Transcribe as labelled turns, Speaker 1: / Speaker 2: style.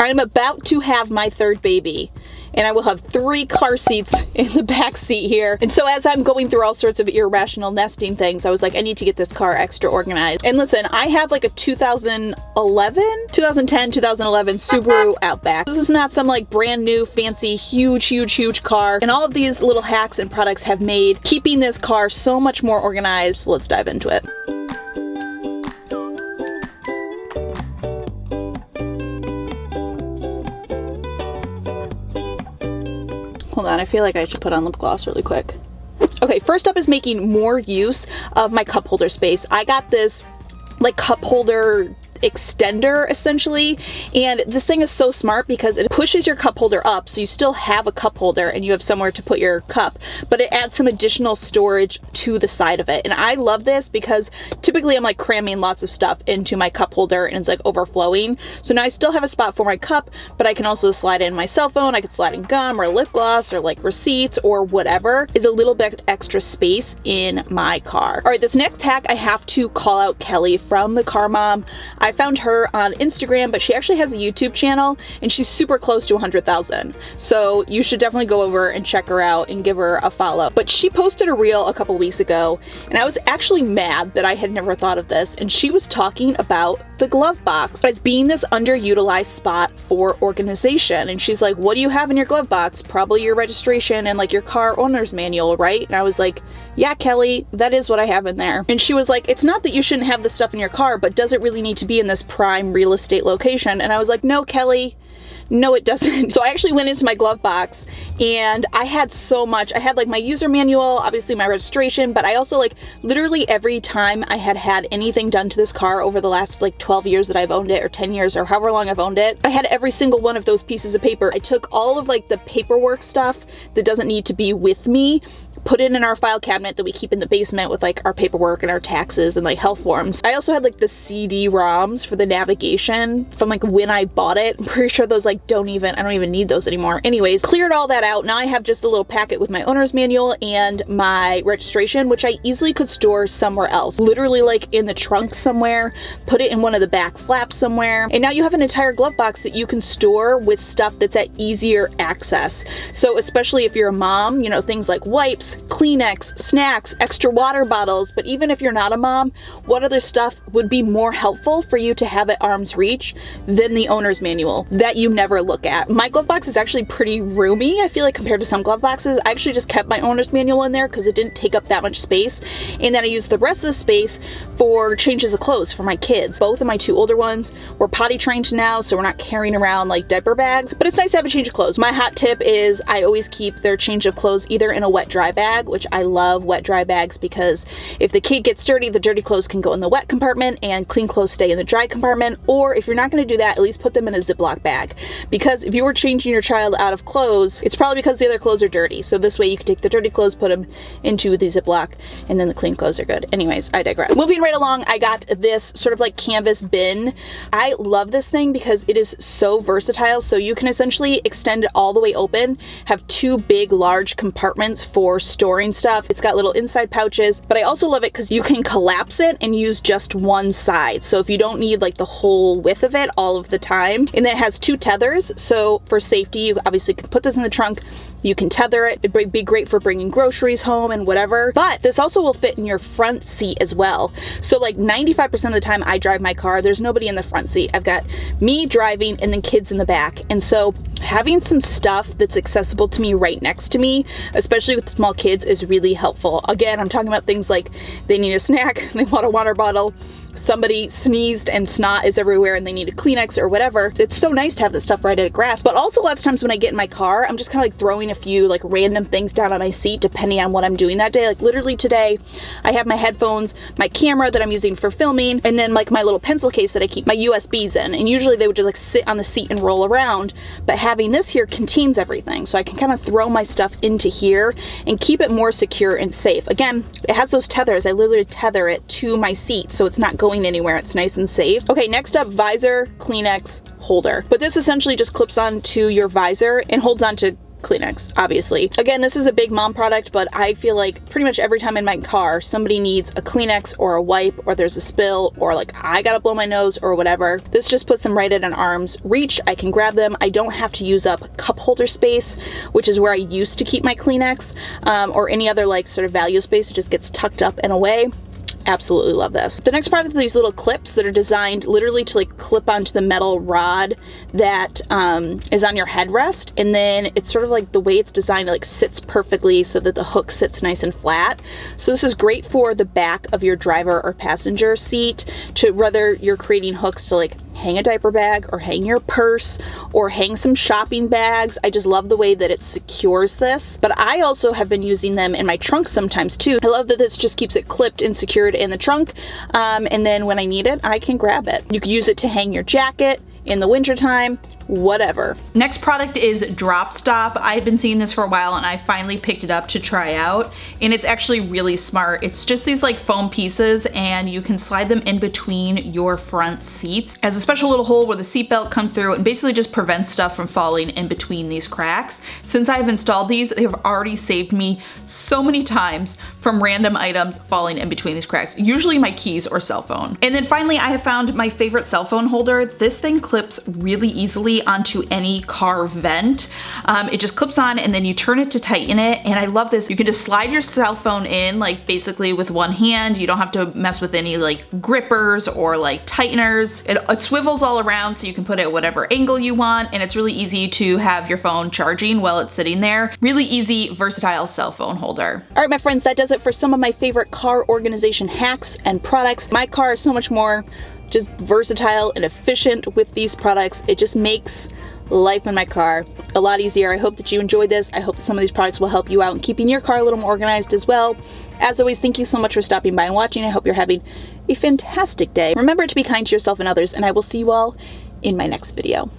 Speaker 1: I'm about to have my third baby, and I will have 3 car seats in the back seat here. And so as I'm going through all sorts of irrational nesting things, I was like, I need to get this car extra organized. And listen, I have like a 2010, 2011 Subaru Outback. This is not some like brand new, fancy, huge car. And all of these little hacks and products have made keeping this car so much more organized. So let's dive into it. Hold on, I feel like I should put on lip gloss really quick. Okay, first up is making more use of my cup holder space. I got this like cup holder extender essentially, and this thing is so smart because it pushes your cup holder up so you still have a cup holder and you have somewhere to put your cup, but it adds some additional storage to the side of it. And I love this because typically I'm like cramming lots of stuff into my cup holder and it's like overflowing. So now I still have a spot for my cup, but I can also slide in my cell phone, I could slide in gum or lip gloss or like receipts or whatever. Is a little bit extra space in my car. All right, this next hack, I have to call out Kelly from the Car Mom. I found her on Instagram, but she actually has a YouTube channel and she's super close to 100,000. So you should definitely go over and check her out and give her a follow. But she posted a reel a couple weeks ago and I was actually mad that I had never thought of this. And she was talking about the glove box as being this underutilized spot for organization. And she's like, what do you have in your glove box? Probably your registration and like your car owner's manual, right? And I was like, yeah, Kelly, that is what I have in there. And she was like, it's not that you shouldn't have this stuff in your car, but does it really need to be in this prime real estate location? And I was like, no, Kelly, no, it doesn't. So I actually went into my glove box and I had so much. I had like my user manual, obviously my registration, but I also like literally every time I had anything done to this car over the last like 12 years that I've owned it, or 10 years or however long I've owned it, I had every single one of those pieces of paper. I took all of like the paperwork stuff that doesn't need to be with me, put it in our file cabinet that we keep in the basement with like our paperwork and our taxes and like health forms. I also had like the CD-ROMs for the navigation from like when I bought it. I'm pretty sure those like I don't even need those anymore. Anyways, cleared all that out. Now I have just a little packet with my owner's manual and my registration, which I easily could store somewhere else. Literally like in the trunk somewhere, put it in one of the back flaps somewhere. And now you have an entire glove box that you can store with stuff that's at easier access. So especially if you're a mom, you know, things like wipes, Kleenex, snacks, extra water bottles. But even if you're not a mom, what other stuff would be more helpful for you to have at arm's reach than the owner's manual that you never look at? My glove box is actually pretty roomy, I feel like, compared to some glove boxes. I actually just kept my owner's manual in there because it didn't take up that much space. And then I used the rest of the space for changes of clothes for my kids. Both of my 2 older ones were potty trained now, so we're not carrying around like diaper bags, but it's nice to have a change of clothes. My hot tip is I always keep their change of clothes either in a wet dry bag, which I love wet dry bags because if the kid gets dirty, the dirty clothes can go in the wet compartment and clean clothes stay in the dry compartment. Or if you're not going to do that, at least put them in a Ziploc bag, because if you were changing your child out of clothes, it's probably because the other clothes are dirty. So this way you can take the dirty clothes, put them into the Ziploc, and then the clean clothes are good. Anyways, I digress. Moving right along, I got this sort of like canvas bin. I love this thing because it is so versatile. So you can essentially extend it all the way open, have 2 big large compartments for storing stuff. It's got little inside pouches, but I also love it because you can collapse it and use just one side. So if you don't need like the whole width of it all of the time, and then it has 2 tethers. So for safety, you obviously can put this in the trunk, you can tether it. It'd be great for bringing groceries home and whatever, but this also will fit in your front seat as well. So like 95% of the time I drive my car, there's nobody in the front seat. I've got me driving and then kids in the back. And so having some stuff that's accessible to me right next to me, especially with small kids, is really helpful. Again, I'm talking about things like they need a snack, they want a water bottle, somebody sneezed and snot is everywhere and they need a Kleenex or whatever. It's so nice to have this stuff right at a grasp. But also lots of times when I get in my car, I'm just kind of like throwing a few like random things down on my seat depending on what I'm doing that day. Like literally today, I have my headphones, my camera that I'm using for filming, and then like my little pencil case that I keep my USBs in. And usually they would just like sit on the seat and roll around. But having this here contains everything. So I can kind of throw my stuff into here and keep it more secure and safe. Again, it has those tethers. I literally tether it to my seat so it's not going anywhere. It's nice and safe. Okay, next up, Visor Kleenex holder. But this essentially just clips onto your visor and holds onto Kleenex, obviously. Again, this is a big mom product, but I feel like pretty much every time in my car, somebody needs a Kleenex or a wipe, or there's a spill, or like I gotta blow my nose or whatever. This just puts them right at an arm's reach. I can grab them. I don't have to use up cup holder space, which is where I used to keep my Kleenex, or any other like sort of value space. It just gets tucked up and away. Absolutely love this. The next product are these little clips that are designed literally to like clip onto the metal rod that is on your headrest, and then it's sort of like the way it's designed, it like sits perfectly so that the hook sits nice and flat. So this is great for the back of your driver or passenger seat, to whether you're creating hooks to like hang a diaper bag or hang your purse or hang some shopping bags. I just love the way that it secures this. But I also have been using them in my trunk sometimes too. I love that this just keeps it clipped and secured in the trunk, and then when I need it, I can grab it. You can use it to hang your jacket in the wintertime, whatever. Next product is Drop Stop. I've been seeing this for a while and I finally picked it up to try out, and it's actually really smart. It's just these like foam pieces, and you can slide them in between your front seats. It has a special little hole where the seatbelt comes through and basically just prevents stuff from falling in between these cracks. Since I've installed these, they have already saved me so many times from random items falling in between these cracks, usually my keys or cell phone. And then finally, I have found my favorite cell phone holder. This thing clips really easily onto any car vent. It just clips on and then you turn it to tighten it, and I love this. You can just slide your cell phone in like basically with one hand. You don't have to mess with any like grippers or like tighteners. It swivels all around so you can put it at whatever angle you want, and it's really easy to have your phone charging while it's sitting there. Really easy, versatile cell phone holder. All right, my friends, that does it for some of my favorite car organization hacks and products. My car is so much more just versatile and efficient with these products. It just makes life in my car a lot easier. I hope that you enjoyed this. I hope that some of these products will help you out in keeping your car a little more organized as well. As always, thank you so much for stopping by and watching. I hope you're having a fantastic day. Remember to be kind to yourself and others, and I will see you all in my next video.